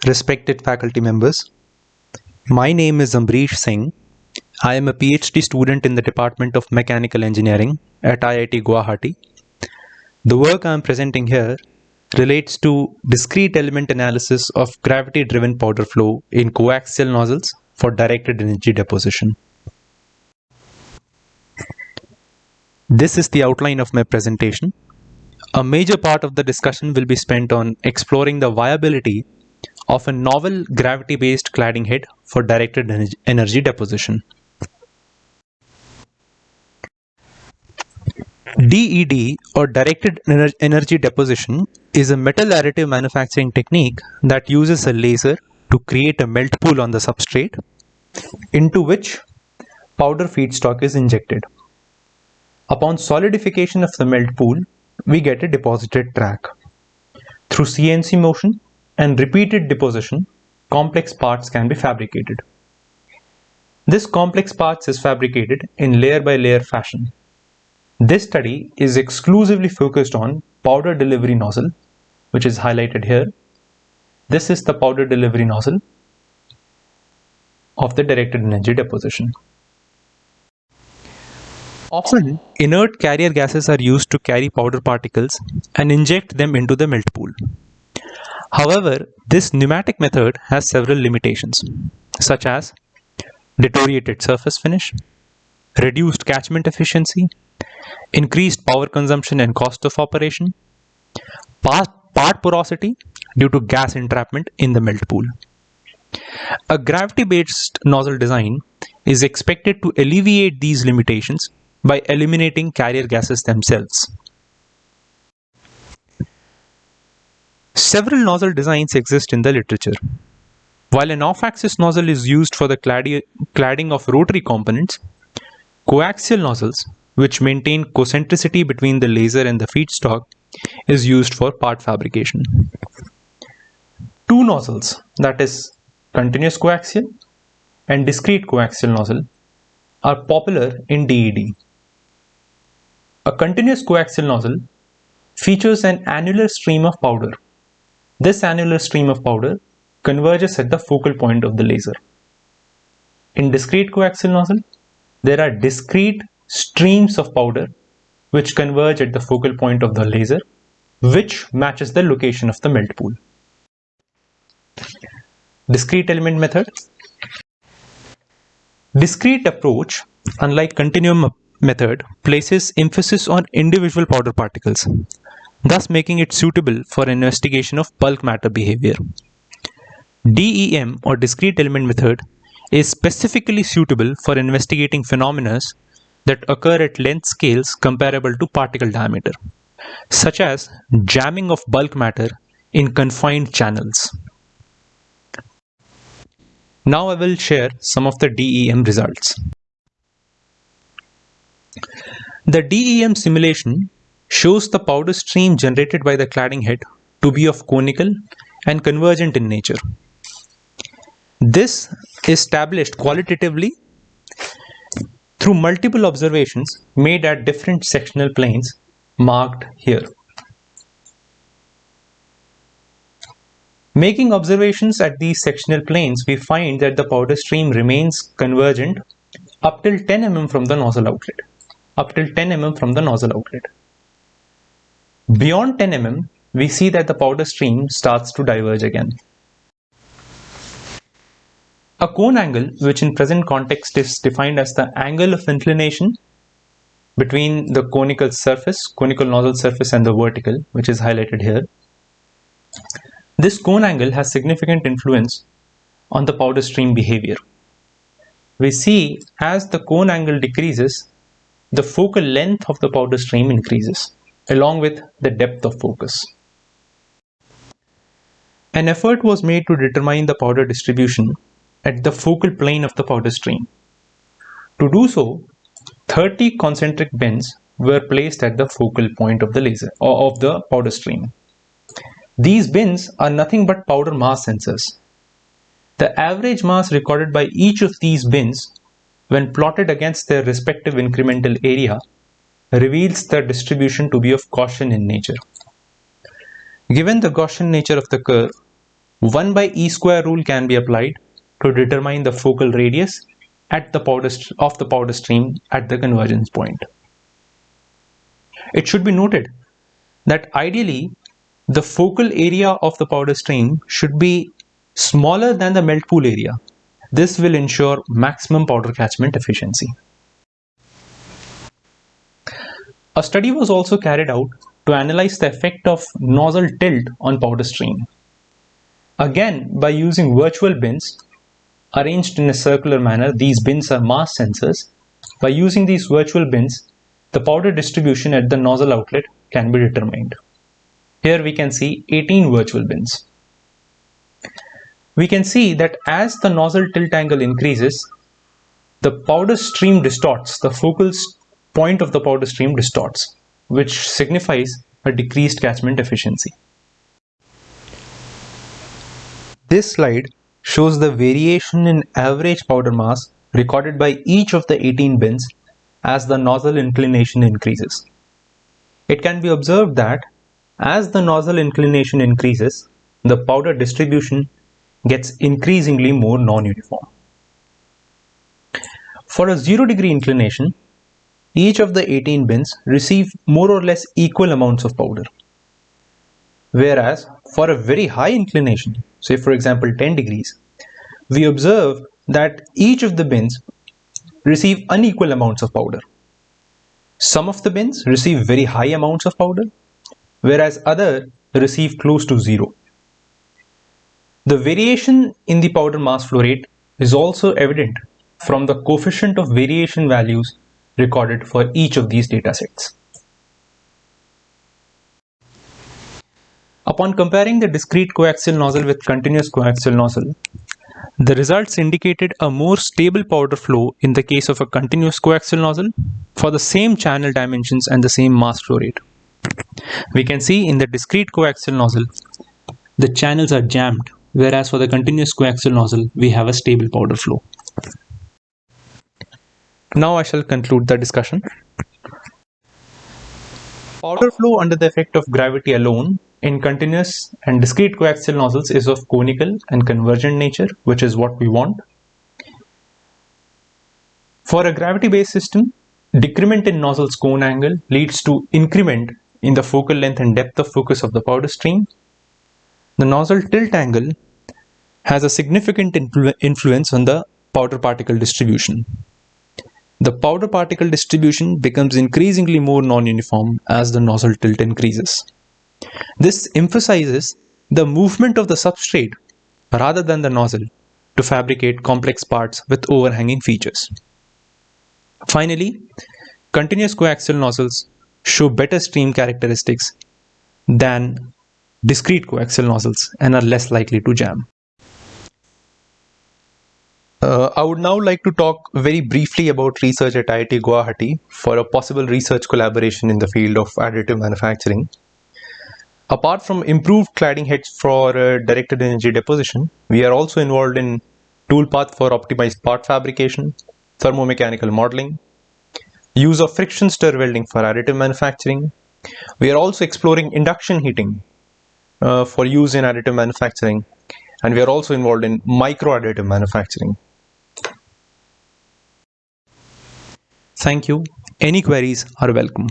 respected faculty members. My name is Ambrish Singh. I am a PhD student in the Department of Mechanical Engineering at IIT Guwahati. The work I am presenting here relates to discrete element analysis of gravity-driven powder flow in coaxial nozzles for directed energy deposition. This is the outline of my presentation. A major part of the discussion will be spent on exploring the viability of a novel gravity-based cladding head for directed energy deposition. DED, or directed energy deposition, is a metal additive manufacturing technique that uses a laser to create a melt pool on the substrate into which powder feedstock is injected. Upon solidification of the melt pool, we get a deposited track. Through CNC motion and repeated deposition, complex parts can be fabricated. This complex parts is fabricated in layer by layer fashion. This study is exclusively focused on powder delivery nozzle, which is highlighted here. This is the powder delivery nozzle of the directed energy deposition. Often, inert carrier gases are used to carry powder particles and inject them into the melt pool. However, this pneumatic method has several limitations, such as deteriorated surface finish, reduced catchment efficiency, increased power consumption and cost of operation, part porosity due to gas entrapment in the melt pool. A gravity-based nozzle design is expected to alleviate these limitations by eliminating carrier gases themselves. Several nozzle designs exist in the literature. While an off-axis nozzle is used for the cladding of rotary components, coaxial nozzles, which maintain concentricity between the laser and the feedstock, is used for part fabrication. Two nozzles, that is continuous coaxial and discrete coaxial nozzle, are popular in DED. A continuous coaxial nozzle features an annular stream of powder. This annular stream of powder converges at the focal point of the laser. In discrete coaxial nozzle, there are discrete streams of powder which converge at the focal point of the laser, which matches the location of the melt pool. Discrete element method. Discrete approach, unlike continuum method, places emphasis on individual powder particles, thus making it suitable for investigation of bulk matter behavior. DEM, or discrete element method, is specifically suitable for investigating phenomena that occur at length scales comparable to particle diameter, such as jamming of bulk matter in confined channels. Now I will share some of the DEM results. The DEM simulation shows the powder stream generated by the cladding head to be of conical and convergent in nature. This is established qualitatively through multiple observations made at different sectional planes marked here. Making observations at these sectional planes, we find that the powder stream remains convergent up till 10 mm from the nozzle outlet. Beyond 10 mm, we see that the powder stream starts to diverge again. A cone angle, which in present context is defined as the angle of inclination between the conical nozzle surface and the vertical, which is highlighted here. This cone angle has significant influence on the powder stream behavior. We see as the cone angle decreases, the focal length of the powder stream increases, along with the depth of focus. An effort was made to determine the powder distribution at the focal plane of the powder stream. To do so, 30 concentric bins were placed at the focal point of the laser or of the powder stream. These bins are nothing but powder mass sensors. The average mass recorded by each of these bins, when plotted against their respective incremental area, reveals the distribution to be of Gaussian in nature. Given the Gaussian nature of the curve, 1 by E square rule can be applied to determine the focal radius at the of the powder stream at the convergence point. It should be noted that ideally the focal area of the powder stream should be smaller than the melt pool area. This will ensure maximum powder catchment efficiency. A study was also carried out to analyze the effect of nozzle tilt on powder stream. Again, by using virtual bins arranged in a circular manner, these bins are mass sensors. By using these virtual bins, the powder distribution at the nozzle outlet can be determined. Here we can see 18 virtual bins. We can see that as the nozzle tilt angle increases, the powder stream distorts, the focal point of the powder stream distorts, which signifies a decreased catchment efficiency. This slide shows the variation in average powder mass recorded by each of the 18 bins as the nozzle inclination increases. It can be observed that as the nozzle inclination increases, the powder distribution gets increasingly more non-uniform. For a 0-degree inclination, each of the 18 bins receive more or less equal amounts of powder. Whereas for a very high inclination, say for example 10 degrees, we observe that each of the bins receive unequal amounts of powder. Some of the bins receive very high amounts of powder, whereas others receive close to zero. The variation in the powder mass flow rate is also evident from the coefficient of variation values recorded for each of these datasets. Upon comparing the discrete coaxial nozzle with continuous coaxial nozzle, the results indicated a more stable powder flow in the case of a continuous coaxial nozzle for the same channel dimensions and the same mass flow rate. We can see in the discrete coaxial nozzle, the channels are jammed, whereas for the continuous coaxial nozzle, we have a stable powder flow. Now I shall conclude the discussion. Powder flow under the effect of gravity alone in continuous and discrete coaxial nozzles is of conical and convergent nature, which is what we want. For a gravity-based system, decrement in nozzle's cone angle leads to increment in the focal length and depth of focus of the powder stream. The nozzle tilt angle has a significant influence on the powder particle distribution. The powder particle distribution becomes increasingly more non-uniform as the nozzle tilt increases. This emphasizes the movement of the substrate rather than the nozzle to fabricate complex parts with overhanging features. Finally, continuous coaxial nozzles show better stream characteristics than discrete coaxial nozzles and are less likely to jam. I would now like to talk very briefly about research at IIT Guwahati for a possible research collaboration in the field of additive manufacturing. Apart from improved cladding heads for directed energy deposition, we are also involved in toolpath for optimized part fabrication, thermomechanical modeling, use of friction stir welding for additive manufacturing. We are also exploring induction heating for use in additive manufacturing, and we are also involved in micro additive manufacturing. Thank you. Any queries are welcome.